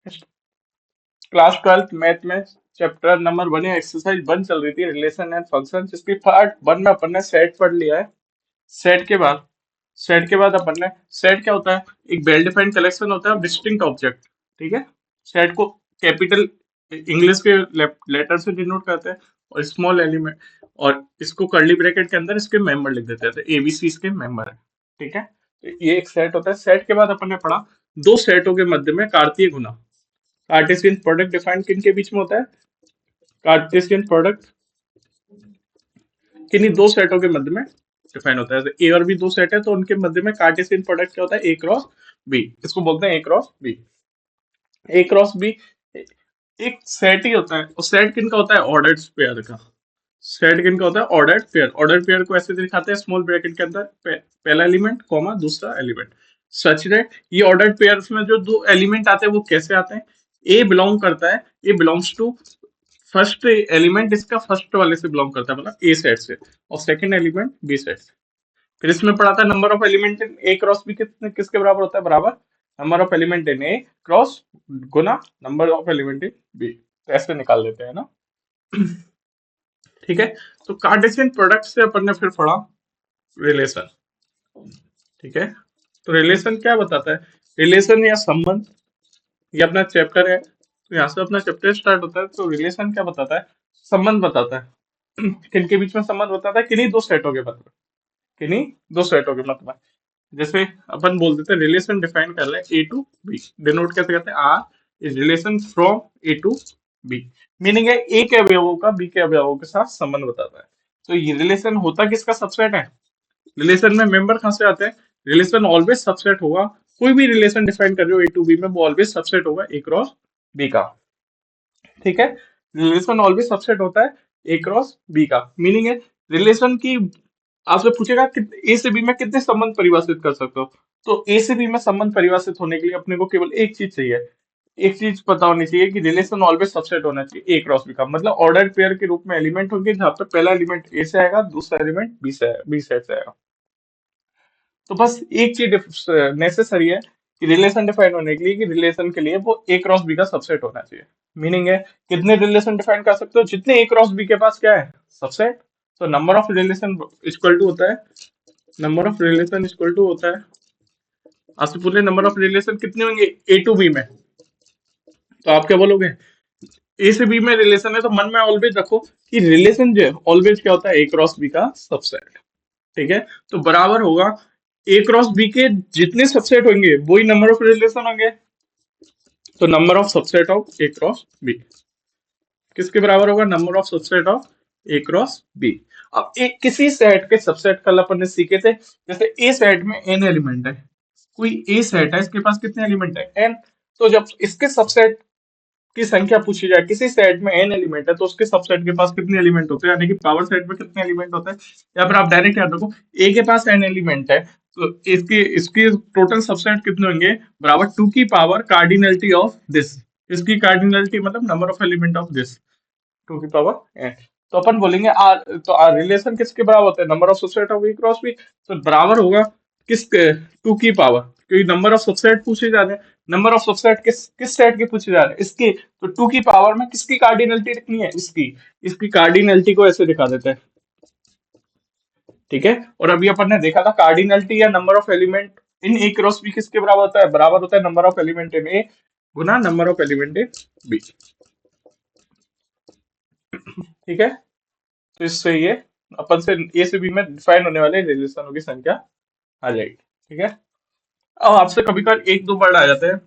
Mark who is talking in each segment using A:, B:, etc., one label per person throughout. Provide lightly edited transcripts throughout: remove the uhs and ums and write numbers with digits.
A: Class 12th math में chapter number 1 या exercise 1 चल रही थी, रिलेशन एंड फंक्शन, जिसकी पार्ट 1 में अपन ने सेट पढ़ लिया है। सेट के बाद सेट के बाद अपन ने, सेट क्या होता है? एक वेल डिफाइंड कलेक्शन होता है ऑफ डिस्टिंक्ट ऑब्जेक्ट। ठीक है। सेट को कैपिटल इंग्लिश के लेटर से डिनोट करते हैं, और स्मॉल एलिमेंट, और इसको कर्ली ब्रैकेट के अंदर इसके मेंबर लिख देते हैं, एबीसी इसके मेंबर है। ठीक है। तो ये एक सेट होता है। सेट के बाद अपन ने पढ़ा दो सेटों के मध्य में कार्तीय गुना। कार्टेशियन प्रोडक्ट डिफाइन किन के बीच में होता है? कार्टेशियन प्रोडक्ट किन्हीं दो सेटों के मध्य में डिफाइन होता है। ए और बी दो सेट है, तो उनके मध्य में कार्टेशियन प्रोडक्ट क्या होता है? ए क्रॉस बी। इसको बोलते हैं ए क्रॉस बी। ए क्रॉस बी एक सेट ही होता है, और सेट किन का होता है? ऑर्डर्ड पेयर का। सेट किन का होता है? Ordered pair. ऑर्डर्ड पेयर को ऐसे दिखाते हैं स्मॉल ब्रैकेट के अंदर, पहला एलिमेंट कॉमा दूसरा एलिमेंट, सच दैट ये ऑर्डर्ड पेयर्स में जो दो एलिमेंट आते हैं वो कैसे आते हैं? ए बिलोंग करता है, ए बिलोंग्स टू फर्स्ट एलिमेंट, इसका फर्स्ट वाले से बिलोंग करता है, मतलब ए सेट से, और सेकंड एलिमेंट बी सेट से। फिर इसमें पढ़ा था number of element in A cross B कितने किसके बराबर होता है? बराबर number of element in A cross गुना number of element in B. तो ऐसे निकाल लेते हैं ना। ठीक है। तो कार्टेशियन प्रोडक्ट से अपन ने फिर पढ़ा रिलेशन। ठीक है। तो रिलेशन क्या बताता है? रिलेशन या संबंध, ये अपना चैप्टर है, तो यहाँ से अपना चैप्टर स्टार्ट होता है। तो रिलेशन क्या बताता है? संबंध बताता है। किनके बीच में संबंध बताता है? किन्हीं दो सेटों के मतलब, किन्हीं दो सेटों के मतलब। जैसे अपन बोल देते हैं रिलेशन डिफाइन कर रहे हैं ए टू बी, डिनोट कैसे करते हैं? R is relation from A to B. Meaning है ए के अवयवों का बी के अवयवों के साथ संबंध बताता है। तो ये रिलेशन होता किसका सबसेट है? रिलेशन में मेंबर कहाँ से आते हैं? रिलेशन ऑलवेज सबसेट होगा। कोई भी रिलेशन डिफाइन कर रहे हो ए टू बी में, वो ऑलवेज सबसेट होगा ए क्रॉस बी का। ठीक है। रिलेशन ऑलवेज सबसेट होता है ए क्रॉस बी का। मीनिंग है रिलेशन की, आपसे पूछेगा कि ए से बी में कितने संबंध परिभाषित कर सकते हो, तो ए से बी में संबंध परिभाषित होने के लिए अपने को केवल एक चीज चाहिए, एक चीज पता होनी चाहिए कि रिलेशन ऑलवेज सबसेट होना चाहिए ए क्रॉस बी का। मतलब ऑर्डर्ड पेयर के रूप में एलिमेंट होंगे, जहां पे पहला एलिमेंट ए से आएगा, दूसरा एलिमेंट बी सेट से आएगा। तो बस एक चीज नेसेसरी है कि रिलेशन डिफाइन होने के लिए, कि रिलेशन के लिए वो ए क्रॉस बी का सबसेट होना चाहिए। मीनिंग है कितने रिलेशन डिफाइन कर सकते हो? जितने ए क्रॉस बी के पास क्या है? सबसेट। तो number of relation equal to होता है, number of relation equal to होता है, आपसे पूरे नंबर ऑफ रिलेशन कितने होंगे ए टू बी में? तो आप क्या बोलोगे? ए से बी में रिलेशन है, तो मन में ऑलवेज रखो कि रिलेशन जो है ऑलवेज क्या होता है? ए क्रॉस बी का सबसेट। ठीक है। तो बराबर होगा ए क्रॉस बी के जितने सबसेट होंगे वही नंबर ऑफ रिलेशन होंगे। तो number of subset of A cross B किसके बराबर होगा? Number of subset of A cross B. अब एक किसी सेट के सबसेट कल अपन ने सीखे थे, जैसे ए सेट में एन एलिमेंट है, कोई ए सेट है, इसके पास कितने एलिमेंट है? एन। तो जब इसके सबसेट की संख्या पूछी जाए, किसी सेट में एन एलिमेंट है, तो उसके सबसेट के पास कितने एलिमेंट होते हैं, यानी कि पावर सेट में कितने एलिमेंट होते हैं? या फिर आप डायरेक्ट याद रखो, ए के पास एन एलिमेंट है, तो इसके इसके टोटल सबसेट कितने होंगे? बराबर टू की पावर कार्डिनलिटी ऑफ दिस। इसकी कार्डिनलिटी मतलब number of element of this, two की पावर एन। तो अपन बोलेंगे आर, तो आर रिलेशन किसके बराबर होता है? Number of subset of A cross B. तो बराबर होगा किस, टू की पावर, क्योंकि नंबर ऑफ सबसेट पूछे जा रहे हैं, नंबर ऑफ सबसेट किस किस सेट के पूछे जा रहे हैं? इसके। तो टू की पावर में किसकी कार्डिनलिटी लिखनी है? इसकी। इसकी कार्डिनलिटी को ऐसे दिखा देते हैं। ठीक है। और अभी अपन ने देखा था कार्डिनलिटी या number of element in A cross B किसके बराबर होता है? बराबर होता है number of element in A गुना number of element in B. ठीक है। तो इससे ये अपन से ए से बी में डिफाइन होने वाले रिलेशनों की संख्या आ जाएगी। ठीक है। अब आपसे कभी कभी एक दो वर्ड आ जाते हैं,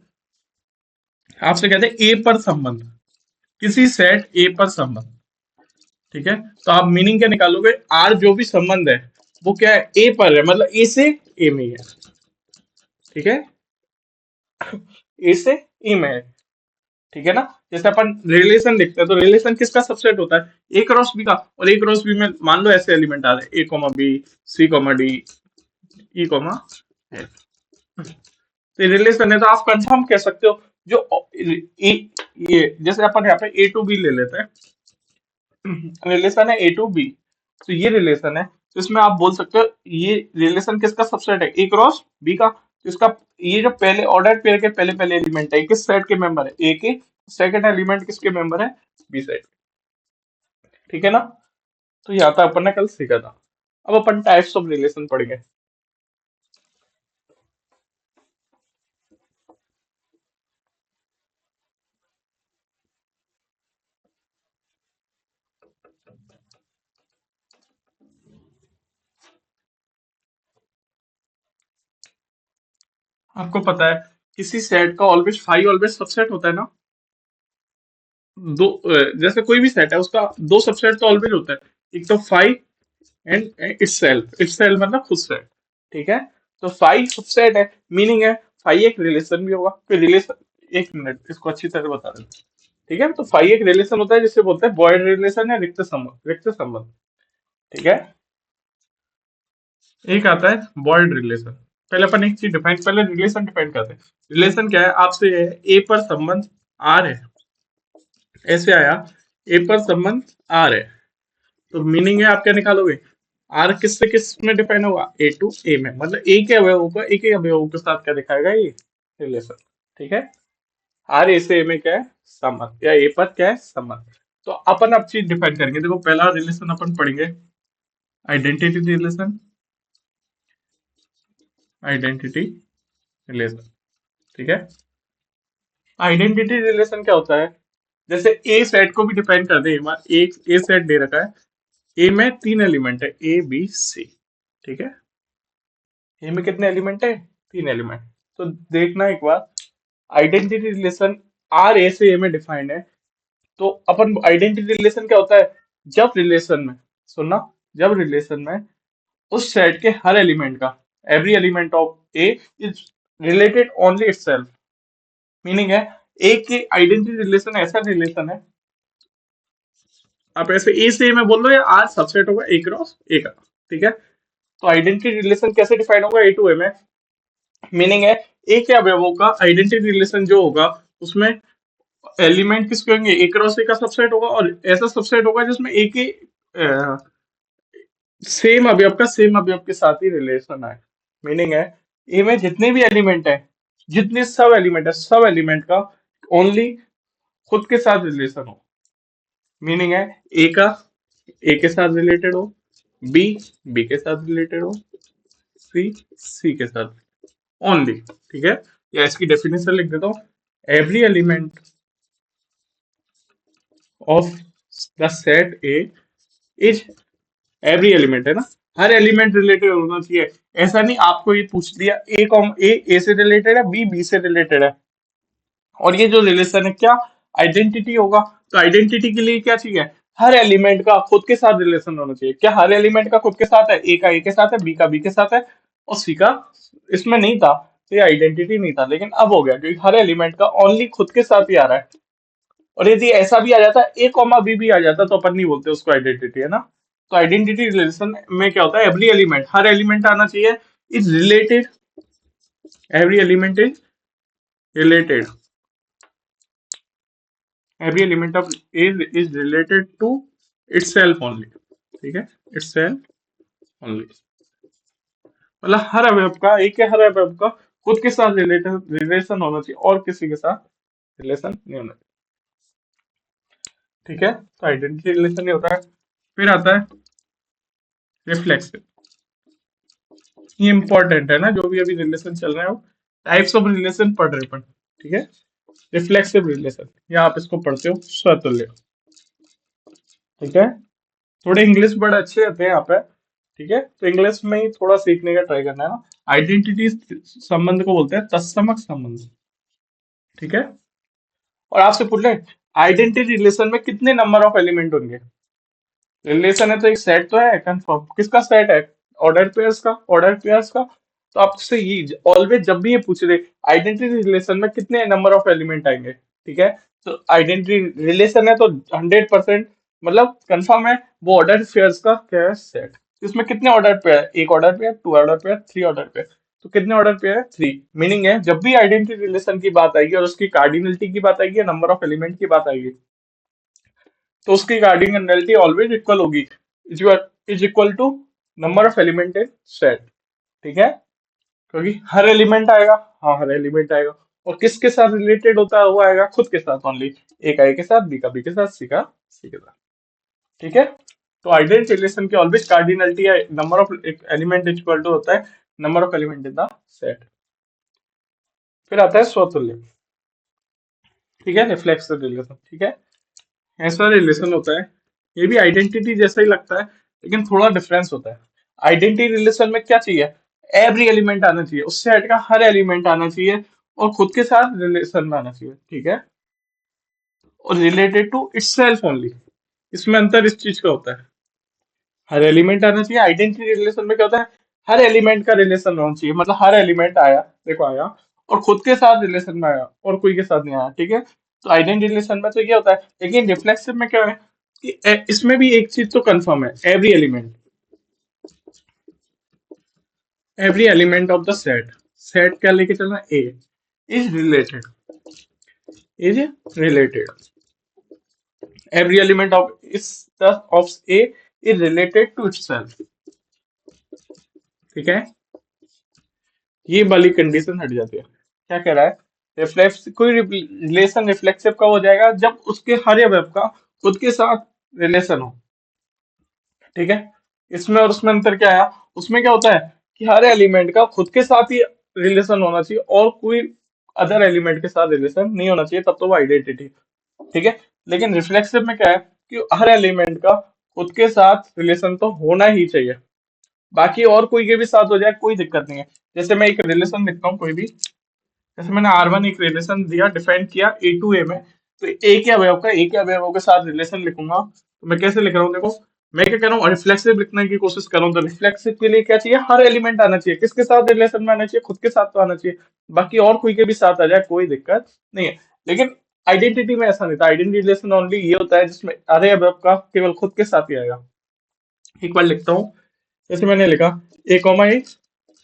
A: आपसे कहते हैं ए पर संबंध, किसी सेट ए पर संबंध। ठीक है। तो आप मीनिंग क्या निकालोगे? आर जो भी संबंध है वो क्या है? ए पर है, मतलब ए से ए में ही है। ठीक है। ए से ए में है। ठीक है ना। जैसे अपन रिलेशन लिखते हैं, तो रिलेशन किसका सबसेट होता है? ए क्रॉस बी का। और ए क्रॉस बी में मान लो ऐसे एलिमेंट आ रहे हैं, ए comma B, C comma D, ई कॉमा एफ। तो रिलेशन है, तो आप कंफर्म कह सकते हो जो ए, ये जैसे अपन यहाँ पे ए टू बी ले लेते हैं, रिलेशन है ए टू बी, तो ये रिलेशन है, तो इसमें आप बोल सकते हो ये रिलेशन किसका सबसेट है? ए क्रॉस बी का। तो इसका ये जो पहले ऑर्डर पेयर के पहले पहले एलिमेंट है ये किस सेट के मेंबर है, ए के। सेकंड एलिमेंट किसके मेंबर है, बी सेट। ठीक है ना। तो यहाँ था अपन ने कल सीखा था। अब अपन टाइप्स ऑफ रिलेशन पढ़ेंगे। आपको पता है किसी सेट का ऑलवेज फाइव ऑलवेज सबसेट होता है ना। दो जैसे कोई भी सेट है उसका दो सबसेट तो ऑलवेज होता है, एक तो फाइव एंड इटसेल्फ मतलब खुद सेट। ठीक है। तो फाइव सबसेट है, मीनिंग है फाइव एक रिलेशन भी होगा। फिर रिलेशन, एक मिनट इसको अच्छी तरह बता दें। ठीक है। तो फाइव एक रिलेशन होता है जिसे बोलते हैं बॉयड रिलेशन या रिक्त संबंध। ठीक है। एक आता है बॉयड रिलेशन। पहले अपन एक चीज डिफाइन, पहले रिलेशन डिफाइन करते हैं। रिलेशन क्या है, आपसे ए पर संबंध आर है, ऐसे आया ए पर संबंध आर है। तो मीनिंग है आप क्या निकालोगे, आर किस से किस में डिफाइन होगा, ए टू ए में, मतलब ए के अवयवों का एक ही अवयवों के साथ क्या दिखाएगा ये रिलेशन। ठीक है। आर ए से ए में क्या है, संबंध, या ए पर क्या है, संबंध। तो अपन अब चीज डिफाइन करेंगे। देखो पहला रिलेशन अपन पढ़ेंगे आइडेंटिटी रिलेशन। Identity relation. ठीक है। आइडेंटिटी रिलेशन क्या होता है, जैसे ए सेट को भी डिफाइन कर दे एक बार। एक ए सेट दे रखा है, ए में तीन एलिमेंट है, ए बी सी। ठीक है। ए में कितने एलिमेंट है, तीन एलिमेंट। तो देखना एक बार, आइडेंटिटी रिलेशन आर ए से ए में डिफाइंड है। तो अपन आइडेंटिटी रिलेशन क्या होता है, जब रिलेशन में, सुनना, जब रिलेशन में उस सेट के हर एलिमेंट का, every element of A is related only itself. Meaning है ए के आइडेंटिटी रिलेशन ऐसा रिलेशन है, आप ऐसे ए से ए में बोल लो या आर सबसेट होगा ए क्रॉस ए का। ठीक है। तो आइडेंटिटी रिलेशन कैसे डिफाइन होगा ए टू ए में, मीनिंग है ए के अवयवों का आइडेंटिटी रिलेशन जो होगा उसमें एलिमेंट किसके होंगे, ए क्रॉस ए का सबसेट होगा, और ऐसा सबसेट होगा जिसमें ए के सेम अवयव का सेम अवयव के साथ ही रिलेशन है। मीनिंग है ए में जितने भी एलिमेंट है, जितने सब एलिमेंट है, सब एलिमेंट का ओनली खुद के साथ रिलेशन हो। मीनिंग है ए का ए के साथ रिलेटेड हो, बी बी के साथ रिलेटेड हो, सी सी के साथ ओनली। ठीक है। या इसकी डेफिनेशन लिख देता हूँ, every element of the set A is, every element है ना, हर एलिमेंट रिलेटेड होना चाहिए। ऐसा नहीं आपको ये पूछ दिया ए कॉम ए से रिलेटेड है, बी बी से रिलेटेड है, और ये जो रिलेशन है क्या आइडेंटिटी होगा। तो आइडेंटिटी के लिए क्या चाहिए, हर एलिमेंट का खुद के साथ रिलेशन होना चाहिए। क्या हर एलिमेंट का खुद के साथ है, ए का ए के साथ है, बी का बी के साथ है, और सी का इसमें नहीं था, तो ये आइडेंटिटी नहीं था, लेकिन अब हो गया क्योंकि हर एलिमेंट का ओनली खुद के साथ ही आ रहा है। और यदि ऐसा भी आ जाता, ए कॉमा बी भी आ जाता, तो अपन नहीं बोलते उसको आइडेंटिटी, है ना। तो आइडेंटिटी रिलेशन में क्या होता है, एवरी एलिमेंट, हर एलिमेंट आना चाहिए, is related, every element is related, every element of A is related to itself only। ठीक है, itself only, मतलब हर अवयव का, एक के हर अवयव का खुद के साथ रिलेटेड रिलेशन होना चाहिए, और किसी के साथ रिलेशन नहीं होना चाहिए। ठीक है। तो आइडेंटिटी रिलेशन ये होता है। फिर आता है रिफ्लेक्सिव। ये इंपॉर्टेंट है ना, जो भी अभी रिलेशन चल रहे हैं, टाइप्स ऑफ रिलेशन पढ़ रहे हैं अपन। ठीक है। रिफ्लेक्सिव रिलेशन, या आप इसको पढ़ते हो स्वतुल्य। ठीक है। थोड़े इंग्लिश वर्ड अच्छे रहते हैं यहाँ पे। ठीक है। तो इंग्लिश में ही थोड़ा सीखने का ट्राई करना है ना। आइडेंटिटी संबंध को बोलते हैं तत्समक संबंध। ठीक है। और आपसे पूछ ले, आइडेंटिटी रिलेशन में कितने नंबर ऑफ एलिमेंट होंगे। रिलेशन है तो एक सेट तो है, कंफर्म किसका सेट है, ऑर्डर पेयर्स का। तो आपसे ये ऑलवेज जब भी ये पूछ रहे आइडेंटिटी रिलेशन में कितने नंबर ऑफ एलिमेंट आएंगे, ठीक है, तो आइडेंटिटी रिलेशन है तो 100% मतलब कंफर्म है वो ऑर्डर पेयर्स का क्या है, सेट। इसमें कितने ऑर्डर पेयर, एक order pair, two order pair, three order pair. तो कितने ऑर्डर पेयर है, थ्री। मीनिंग है जब भी आइडेंटिटी रिलेशन की बात आएगी और उसकी कार्डिनलिटी की बात आएगी या नंबर ऑफ एलिमेंट की बात आएगी, तो उसकी कार्डिनलिटी ऑलवेज इक्वल होगी, is equal to number of element in set. ठीक है। क्योंकि हर एलिमेंट आएगा। हाँ, हर एलिमेंट आएगा। और किसके साथ रिलेटेड होता है, वो आएगा खुद के साथ ओनली। ए का ए के साथ, बी का बी के साथ, सी का सी के साथ। ठीक है। तो आइडेंटिटी रिलेशन की ऑलवेज कार्डिनलिटी है number of element equal to होता है number of element in the set. फिर आता है स्वतुल्य। ठीक है, रिफ्लेक्सिव रिलेशन। ठीक है, ऐसा रिलेशन होता है, ये भी आइडेंटिटी जैसा ही लगता है लेकिन थोड़ा डिफरेंस होता है। आइडेंटिटी रिलेशन में क्या चाहिए, एवरी एलिमेंट आना चाहिए, उस सेट का हर एलिमेंट आना चाहिए और खुद के साथ रिलेशन में आना चाहिए। ठीक है, और रिलेटेड टू इटसेल्फ ओनली। इसमें अंतर इस चीज का होता है, हर एलिमेंट आना चाहिए। आइडेंटिटी रिलेशन में क्या होता है, हर एलिमेंट का रिलेशन होना चाहिए, मतलब हर एलिमेंट आया, देखो आया और खुद के साथ रिलेशन में आया और कोई के साथ नहीं आया। ठीक है, तो आइडेंटिटी रिलेशन में तो ये होता है। लेकिन रिफ्लेक्सिव में क्या है कि इसमें भी एक चीज तो कंफर्म है, every element of the set, set क्या लेके चलना, A is related, is related, every element of is the of A is related to itself। ठीक है, ये वाली कंडीशन हट जाती है। क्या कह रहा है, रिफ्लेक्स कोई रिलेशन रिफ्लेक्सिव का हो जाएगा जब उसके हर अवयव का खुद के साथ रिलेशन हो। ठीक है, इसमें और उसमें अंतर क्या है, उसमें क्या होता है कि हर एलिमेंट का खुद के साथ ही रिलेशन होना चाहिए और कोई अदर एलिमेंट के साथ रिलेशन नहीं होना चाहिए, तब तो वो आइडेंटिटी। ठीक है, लेकिन रिफ्लेक्सिव में क्या है कि हर एलिमेंट का खुद के साथ रिलेशन तो होना ही चाहिए, बाकी और कोई के भी साथ हो जाए कोई दिक्कत नहीं है। जैसे मैं एक रिलेशन लिखता हूँ कोई भी, जैसे मैंने R1 एक रिलेशन दिया, डिफाइन किया A to A में, तो ए के अवयव का ए के अवयवों के साथ रिलेशन लिखूंगा तो मैं कैसे लिख रहा हूँ, देखो मैं क्या कर रहा हूँ, रिफ्लेक्सिव लिखने की कोशिश कर रहा हूँ। तो रिफ्लेक्सिव के लिए क्या चाहिए, हर एलिमेंट आना चाहिए, किसके साथ रिलेशन में आना चाहिए, खुद के साथ तो आना चाहिए, बाकी और कोई के भी साथ आ जाए कोई दिक्कत नहीं है। लेकिन आइडेंटिटी में ऐसा नहीं था, आइडेंटिटी रिलेशन ओनली ये होता है जिसमें अरे अवयव का केवल खुद के साथ ही आएगा। एक बार लिखता हूँ, जैसे मैंने लिखा A,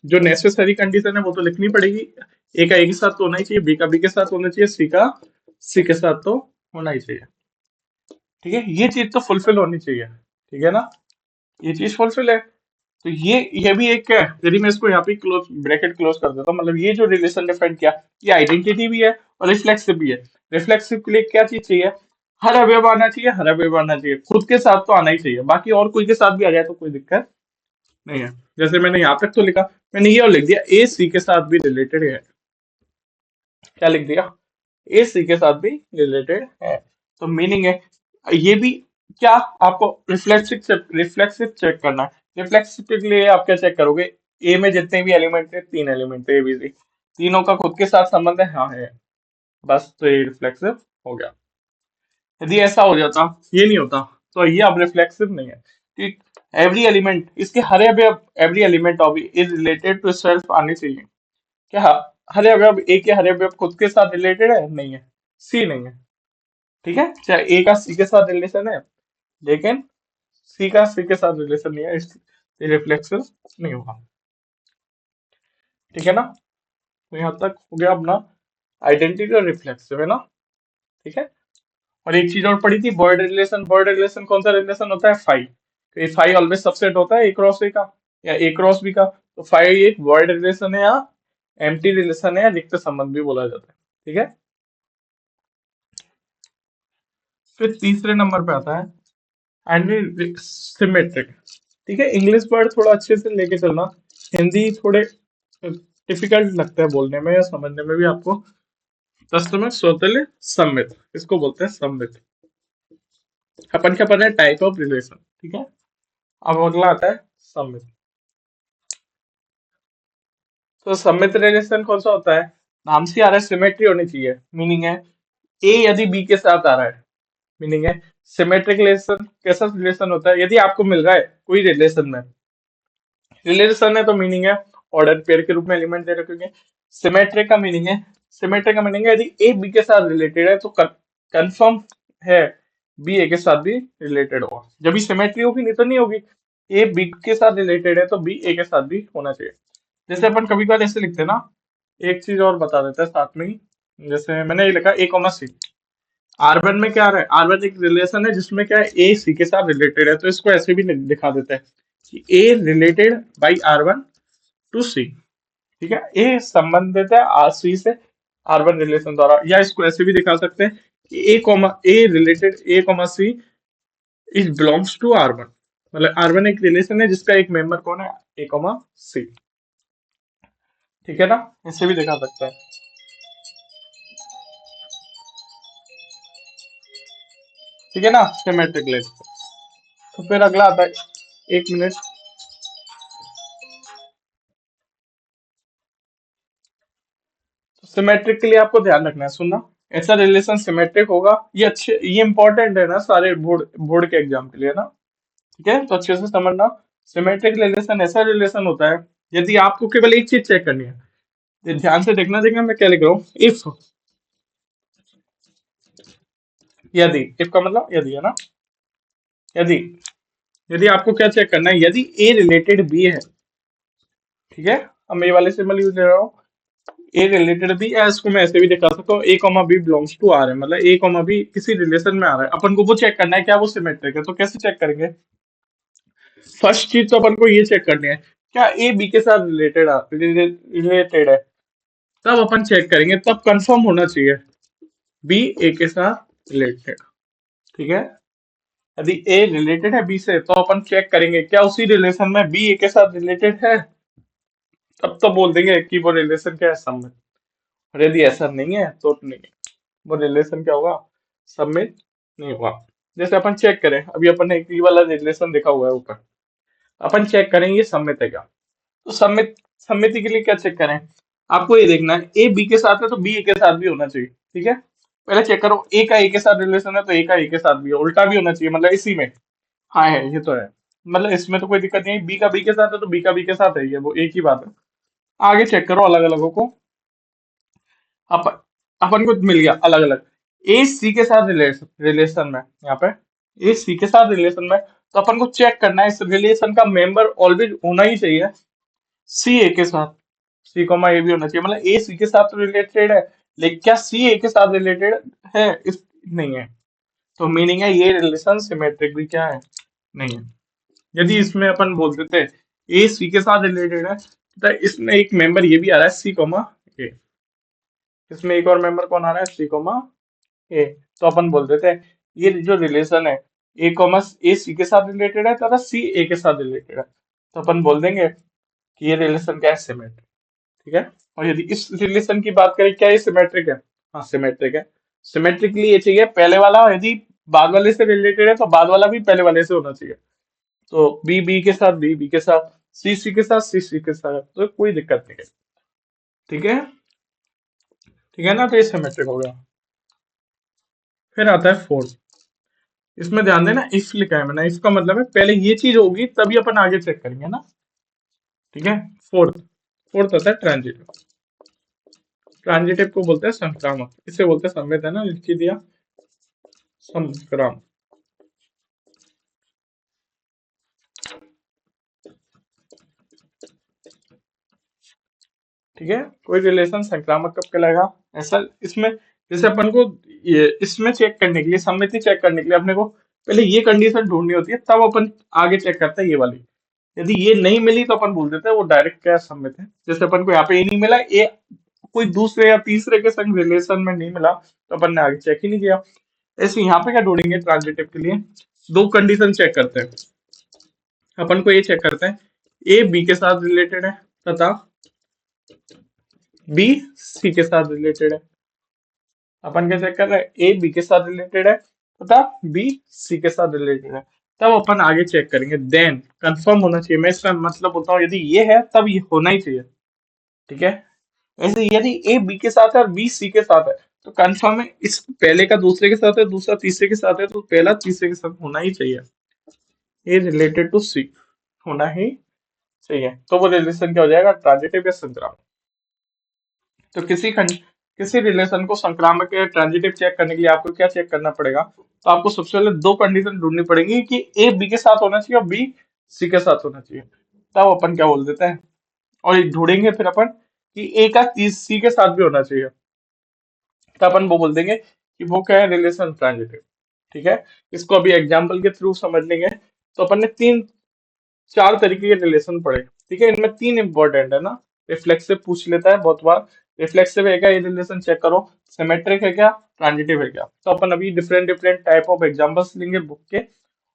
A: जो नेसेसरी कंडीशन है वो तो लिखनी पड़ेगी, ए का ए के साथ तो होना ही चाहिए, बी का बी के साथ होना चाहिए, सी का सी के साथ तो होना ही चाहिए। ठीक है, ये चीज तो फुलफिल होनी चाहिए। ठीक है ना, ये चीज फुलफिल है। तो ये भी एक क्या है, यदि मैं इसको यहाँ पे क्लोज ब्रैकेट क्लोज कर देता हूँ, मतलब ये जो रिलेशन डिफाइन किया ये आइडेंटिटी भी है और रिफ्लेक्सिव भी है। रिफ्लेक्सिव के लिए क्या चीज चाहिए, हर अवयव आना चाहिए, हर अवयव आना चाहिए, खुद के साथ तो आना ही चाहिए, बाकी और कोई के साथ भी आ जाए तो कोई दिक्कत नहीं है। जैसे मैंने यहाँ तक तो लिखा, मैंने ये और लिख दिया ए सी के साथ भी रिलेटेड है। क्या लिख दिया, ए सी के साथ भी रिलेटेड है। तो मीनिंग है ये भी क्या, आपको रिफ्लेक्सिव चेक करना है। रिफ्लेक्सिव के लिए आप क्या चेक करोगे, ए में जितने भी एलिमेंट है, 3 एलिमेंट है ए बी सी, तीनों का खुद के साथ संबंध है, हाँ है, बस तो ये रिफ्लेक्सिव हो गया। यदि ऐसा हो जाता, ये नहीं होता, तो ये अब रिफ्लेक्सिव नहीं है कि एवरी एलिमेंट, इसके हर every element of is related to self आनी चाहिए। क्या हर अवयव ए के हर अवयव खुद के साथ रिलेटेड है, नहीं है, सी नहीं है। ठीक है, चाहे ए का सी के साथ रिलेशन है लेकिन सी का सी के साथ रिलेशन नहीं है, इसलिए रिफ्लेक्सिव नहीं होगा। ठीक है ना, तो यहाँ तक हो गया अपना आइडेंटिटी और रिफ्लेक्सिव, है ना। ठीक है, और एक चीज और पढ़ी थी, बॉयड रिलेशन। बॉयड रिलेशन कौन सा रिलेशन होता है, फाई। तो ये फाई ऑलवेज सबसेट होता है ए क्रॉस ए का या ए क्रॉस बी का, तो फाई एक बॉयड रिलेशन है या एम्प्टी रिलेशन है या रिक्त संबंध भी बोला जाता है। ठीक है, फिर तीसरे नंबर पे आता है एंड सिमेट्रिक। ठीक है, इंग्लिश वर्ड थोड़ा अच्छे से लेके चलना, हिंदी थोड़े डिफिकल्ट लगता है बोलने में या समझने में भी आपको। तत्सम स्वतंत्र सम्मित, इसको बोलते हैं सम्मित। अपन क्या पढ़ रहे हैं, टाइप ऑफ रिलेशन। ठीक है, अब अगला आता है सम्मित। तो सम्मित रिलेशन कौन सा होता है, नाम से आ रहा है सिमेट्री होनी चाहिए, मीनिंग है ए यदि बी के साथ आ रहा है, मीनिंग है सिमेट्रिक रिलेशन। कैसा रिलेशन होता है, यदि आपको मिल रहा है कोई रिलेशन में, रिलेशन है तो मीनिंग है ऑर्डर पेयर के रूप में एलिमेंट दे रखे होंगे। सिमेट्रिक का मीनिंग है, सिमेट्रिक का मीनिंग है यदि ए बी के साथ रिलेटेड है तो कंफर्म है बी ए के साथ भी रिलेटेड होगा। जब भी सिमेट्री होगी, नहीं तो नहीं होगी। ए बी के साथ रिलेटेड है तो बी ए के साथ भी होना चाहिए। जैसे अपन कभी कभार ऐसे लिखते हैं ना, एक चीज और बता देते हैं साथ में ही, जैसे मैंने ये लिखा A, C। R1 में क्या आ रहा है, R1 एक रिलेशन है जिसमें क्या है ए सी के साथ रिलेटेड है, तो इसको ऐसे भी दिखा देते हैं कि A related by R1 to सी। ठीक है, ए संबंधित है आर सी से आर वन रिलेशन द्वारा, या इसको ऐसे भी दिखा सकते हैं कि A related A, is belongs to R one, मतलब आर वन एक रिलेशन है जिसका एक मेंबर कौन है, ए, सी। ठीक है ना, ऐसे भी दिखा सकते हैं। ठीक है ना, सिमेट्रिक रिलेशन। तो फिर अगला आता है, एक मिनट, सिमेट्रिक के लिए आपको ध्यान रखना है, सुनना, ऐसा रिलेशन सिमेट्रिक होगा, ये अच्छे, ये इंपॉर्टेंट है ना सारे बोर्ड बोर्ड के एग्जाम के लिए ना। ठीक है, तो अच्छे से समझना, सिमेट्रिक रिलेशन ऐसा रिलेशन होता है, यदि आपको केवल एक चीज चेक करनी है, ये ध्यान से देखना, देखना मैं क्या लिख रहा हूँ, इफ, यदि, इफ का मतलब यदि है ना, यदि, यदि आपको क्या चेक करना है, यदि ए रिलेटेड बी है, ठीक है, अब मैं ये वाले सिंबल यूज कर रहा हूँ, ए रिलेटेड बी, या इसको मैं ऐसे भी दिखा सकता हूँ, A comma B belongs to R है, मतलब ए कॉमा बी किसी रिलेशन में आ रहा है, अपन को वो चेक करना है क्या वो सिमेट्रिक है, तो कैसे चेक करेंगे, फर्स्ट चीज तो अपन को ये चेक करनी है, क्या ए बी के साथ रिलेटेड है, तब अपन चेक करेंगे, तब कंफर्म होना चाहिए बी ए के साथ रिलेटेड। ठीक है, यदि ए रिलेटेड है बी से, तो अपन चेक करेंगे क्या उसी रिलेशन में बी ए के साथ रिलेटेड है, तब तो बोल देंगे कि वो रिलेशन क्या है, सम्मित। और यदि ऐसा नहीं है तो नहीं है, वो रिलेशन क्या होगा, सम्मित नहीं होगा। जैसे अपन चेक करें, अभी अपन ने एक ये वाला रिलेशन देखा हुआ है ऊपर, अपन चेक करेंगे ये सम्मित है क्या, तो सम्मिति के लिए क्या चेक करें, आपको ये देखना है ए बी के साथ है तो बी ए के साथ भी होना चाहिए। ठीक है, पहले चेक करो, ए का ए के साथ रिलेशन है तो ए का ए के साथ भी है, उल्टा भी होना चाहिए, मतलब इसी में, हाँ है, ये तो है, मतलब इसमें तो कोई दिक्कत नहीं है, बी का बी के साथ है तो बी का बी के साथ है, ये वो एक ही बात है। आगे चेक करो अलग अलगों को, अपन अपन को मिल गया अलग अलग, ए सी के साथ रिलेशन रिलेशन में, यहाँ पे ए सी के साथ रिलेशन में, तो अपन को चेक करना है इस रिलेशन का मेंबर ऑलवेज होना ही चाहिए सी ए के साथ, सी कॉमा ए भी होना चाहिए, मतलब ए सी के साथ रिलेटेड है, लेकिन क्या सी ए के साथ रिलेटेड है, इस नहीं है, तो मीनिंग है ये रिलेशन सिमेट्रिक भी क्या है, नहीं है। यदि इसमें अपन बोल देते ए सी के साथ रिलेटेड है, तो इसमें एक मेंबर ये भी आ रहा है सी कॉमा ए, इसमें एक और मेंबर कौन आ रहा है, सी कॉमा ए, तो अपन बोल देते हैं ये जो रिलेशन है ए कॉमा ए सी के साथ रिलेटेड है तथा सी ए के साथ रिलेटेड है, तो अपन बोल देंगे कि ये रिलेशन क्या है, सिमेट्रिक। ठीक है, और यदि इस रिलेशन की बात करें, क्या ये सिमेट्रिक है, हाँ सिमेट्रिक है, सिमेट्रिकली ये चाहिए पहले वाला, यदि बाद वाले से रिलेटेड है तो बाद वाला भी पहले वाले से होना चाहिए, तो बी बी के साथ बी बी के साथ, सी सी के साथ सी सी के साथ, तो कोई दिक्कत नहीं है। ठीक है, ठीक है ना, तो ये सिमेट्रिक हो गया। फिर आता है फोर्थ, इसमें ध्यान देना, इफ लिखा है मैंने, इसका मतलब है पहले ये चीज होगी तभी अपन आगे चेक करेंगे ना। ठीक है, फोर्थ, फोर्थ आता है ट्रांजिटिव, ट्रांजिटिव को बोलते हैं संक्रामक, इसे बोलते हैं, सम्मित है ना, लिख ही दिया, संक्रामक। ठीक है, कोई रिलेशन संक्रामक कब कहलाएगा, ऐसा इसमें, जैसे अपन को ये इसमें चेक करने के लिए, सम्मिति चेक करने के लिए अपने को पहले ये कंडीशन ढूंढनी होती है, तब अपन आगे चेक करते हैं ये वाली, यदि ये नहीं मिली तो अपन बोल देते हैं वो डायरेक्ट क्या सम्मित है, जैसे अपन को यहाँ पे ये नहीं मिला, ये कोई दूसरे या तीसरे के संग रिलेशन में नहीं मिला, तो अपन ने आगे चेक ही नहीं किया। ऐसे यहाँ पे क्या ढूंढेंगे ट्रांजिटिव के लिए, दो कंडीशन चेक करते हैं, अपन को ये चेक करते हैं ए बी के साथ रिलेटेड है तथा बी सी के साथ रिलेटेड है, अपन क्या चेक कर रहे हैं, ए बी के साथ रिलेटेड है तथा बी सी के साथ रिलेटेड है, तब अपन आगे चेक करेंगे, देन कंफर्म होना चाहिए, मैं इसका मतलब बोलता हूँ यदि ये है तब ये होना ही चाहिए। ठीक है, ऐसे यदि ए बी के साथ है और बी सी के साथ है, तो कंफर्म है, इस पहले का दूसरे के साथ है, दूसरा तीसरे के साथ है, तो पहला तीसरे के साथ होना ही चाहिए, ए रिलेटेड टू सी होना ही चाहिए, तो वो रिलेशन क्या हो जाएगा, ट्रांजिटिव या संक्रामक। तो किसी रिलेशन को संक्रामक या ट्रांजिटिव चेक करने के लिए आपको क्या चेक करना पड़ेगा, तो आपको सबसे पहले दो कंडीशन ढूंढनी पड़ेगी कि ए बी के साथ होना चाहिए और बी सी के साथ होना चाहिए, तब अपन क्या बोल देते हैं, और ये ढूंढेंगे फिर अपन कि ए का सी के साथ भी होना चाहिए, तो अपन वो बोल देंगे कि वो क्या है, रिलेशन ट्रांजिटिव। ठीक है, इसको अभी एग्जाम्पल के थ्रू समझ लेंगे, तो अपन ने तीन चार तरीके के रिलेशन पढ़े। ठीक है, इनमें तीन इंपॉर्टेंट है ना, रिफ्लेक्सिव पूछ लेता है बहुत बार। रिफ्लेक्सिव है क्या, ये रिलेशन चेक करो। सिमेट्रिक है क्या, ट्रांजिटिव है क्या। तो अपन अभी different different type of examples लेंगे बुक के,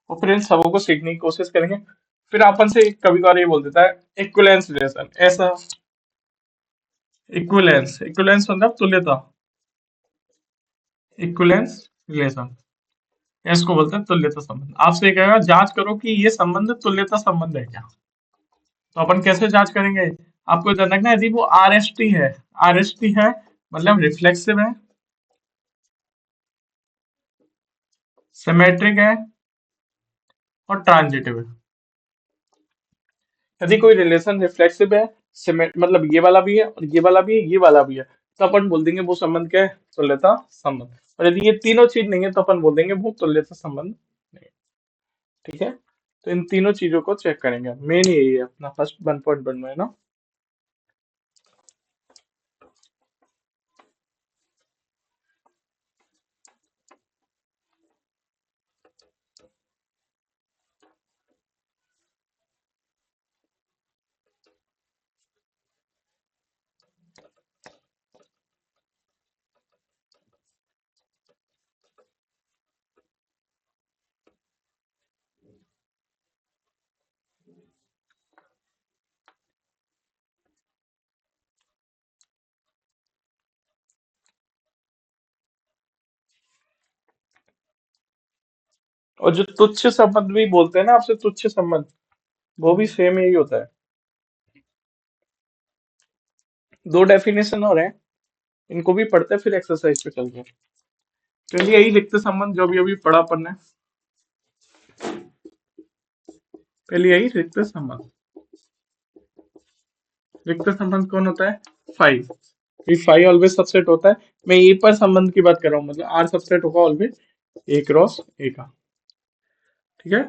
A: और फिर इन सबों को सीखने की कोशिश करेंगे। फिर अपन से कभी कभार ये बोल देता है इक्विवेलेंस रिलेशन, ऐसा। इक्विवेलेंस, इक्विवेलेंस मतलब तुल्यता, इक्विवेलेंस रिलेशन, इसको बोलते हैं तुल्यता संबंध। आपसे ये कहेगा जांच करो कि ये संबंध तुल्यता संबंध है क्या। तो अपन कैसे जांच करेंगे, आपको ध्यान रखना है, यदि वो आर एस टी है, आर एस टी है मतलब रिफ्लेक्सिव है, सिमेट्रिक है और ट्रांजिटिव है। यदि कोई रिलेशन रिफ्लेक्सिव है, मतलब ये वाला भी है और ये वाला भी है, ये वाला भी है, तो अपन बोल देंगे वो संबंध क्या है, तुल्यता संबंध। और यदि ये तीनों चीज नहीं है तो अपन बोल देंगे वो तुल्यता संबंध नहीं है। ठीक है, तो इन तीनों चीजों को चेक करेंगे, मेन यही है अपना फर्स्ट 1.1 में, है ना। और जो तुच्छ संबंध भी बोलते हैं ना आपसे, तुच्छ संबंध, वो भी सेम यही होता है। दो डेफिनेशन और हैं, इनको भी पढ़ते हैं फिर एक्सरसाइज पे चलते हैं। चलिए यही लिखते संबंध जो भी अभी पढ़ा अपन ने, पहले यही लिखते संबंध। रिक्त संबंध कौन होता है, फाइव। ये फाइव ऑलवेज सबसेट होता है। मैं ए पर संबंध की बात कर रहा हूँ, मतलब आर सबसेट होगा ऑलवेज ए क्रॉस ए का। ठीक है,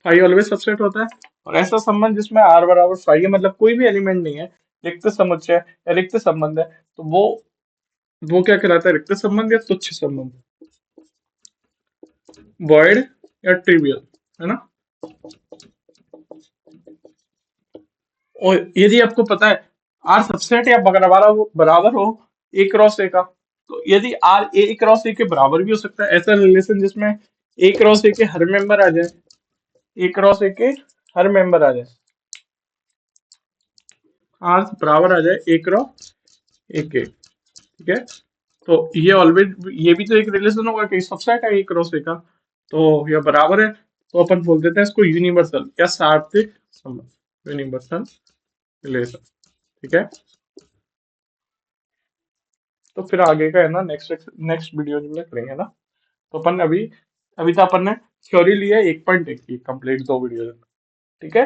A: फाइव ऑलवेज सबसेट होता है। और ऐसा संबंध जिसमें आर बराबर फाइव है, मतलब कोई भी एलिमेंट नहीं है, रिक्त समुच्चय या रिक्त संबंध है, तो वो क्या कहलाता है, रिक्त संबंध या तुच्छ संबंध, वॉइड या ट्रिवियल, है ना। और यदि आपको पता है आर सबसेट या बराबर हो ए क्रॉस ए का, तो यदि आर ए क्रॉस ए के बराबर भी हो सकता है, ऐसा रिलेशन जिसमें ए क्रॉस ए के हर मेंबर आ जाए, ए क्रॉस ए के हर मेंबर आ जाए, आर बराबर आ जाए ए क्रॉस ए के। ठीक है, तो ये ऑलवेज, ये भी तो एक रिलेशन होगा कि सबसेट है ए क्रॉस ए का, तो ये बराबर है, तो अपन बोल देते हैं इसको यूनिवर्सल या सार्वत्रिक संबंध, यूनिवर्सल रिलेशन। ठीक है, तो फिर आगे का है ना नेक्स्ट नेक्स्ट वीडियो में करेंगे ना। तो अपन अभी, अभी तो अपन ने थ्योरी लिया 1.1 की कंप्लीट, 2 वीडियो। ठीक है।